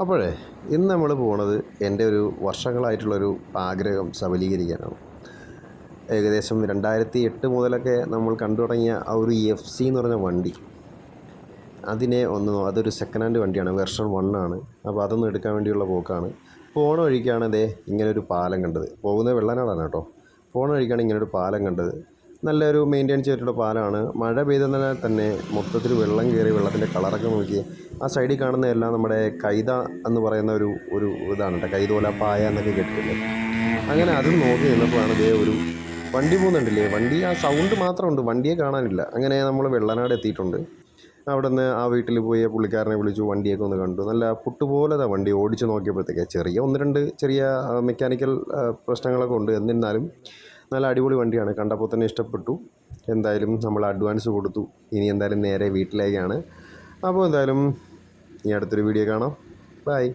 അപ്പോഴേ ഇന്ന് നമ്മൾ പോണത് എൻ്റെ ഒരു വർഷങ്ങളായിട്ടുള്ളൊരു ആഗ്രഹം സഫലീകരിക്കാനാണ്. ഏകദേശം 2008 മുതലൊക്കെ നമ്മൾ കണ്ടു തുടങ്ങിയ ആ ഒരു FC എന്ന് പറഞ്ഞ വണ്ടി, അതൊരു സെക്കൻഡ് ഹാൻഡ് വണ്ടിയാണ്, വെർഷൻ 1 ആണ്. അപ്പോൾ അതൊന്നും എടുക്കാൻ വേണ്ടിയുള്ള പോക്കാണ്. പോണ വഴിക്കാണ് ഇങ്ങനൊരു പാലം കണ്ടത്. പോകുന്നത് വെള്ളനാടാണ് കേട്ടോ. പോണ വഴിക്കാണ് ഇങ്ങനൊരു പാലം കണ്ടത്. നല്ലൊരു മെയിൻറ്റെയിൻ ചെയ്തിട്ടുള്ള പാലമാണ്. മഴ പെയ്തതിനാൽ തന്നെ മൊത്തത്തിൽ വെള്ളം കയറി, വെള്ളത്തിൻ്റെ കളറൊക്കെ നോക്കി. ആ സൈഡിൽ കാണുന്നതെല്ലാം നമ്മുടെ കൈത എന്ന് പറയുന്ന ഒരു ഇതാണ് കേട്ടോ, കൈതോല പായ എന്നൊക്കെ കേട്ടിട്ടില്ലേ. അങ്ങനെ അതും നോക്കി നിന്നപ്പോഴാണ് ഒരു വണ്ടി പോകുന്നുണ്ടല്ലേ. വണ്ടി ആ സൗണ്ട് മാത്രമുണ്ട്, വണ്ടിയെ കാണാനില്ല. അങ്ങനെ നമ്മൾ വെള്ളനാട് എത്തിയിട്ടുണ്ട്. അവിടെ നിന്ന് ആ വീട്ടിൽ പോയി പുള്ളിക്കാരനെ വിളിച്ചു, വണ്ടിയൊക്കെ ഒന്ന് കണ്ടു. നല്ല പുട്ടുപോലത്തെ വണ്ടി ഓടിച്ച് നോക്കിയപ്പോഴത്തേക്ക് ചെറിയ 1-2 ചെറിയ മെക്കാനിക്കൽ പ്രശ്നങ്ങളൊക്കെ ഉണ്ട്. എന്നിരുന്നാലും നല്ല അടിപൊളി വണ്ടിയാണ്. കണ്ടപ്പോൾ തന്നെ ഇഷ്ടപ്പെട്ടു. എന്തായാലും നമ്മൾ അഡ്വാൻസ് കൊടുത്തു. ഇനി എന്തായാലും നേരെ വീട്ടിലേക്കാണ്. അപ്പോൾ എന്തായാലും ഇനി അടുത്തൊരു വീഡിയോ കാണാം. ബൈ.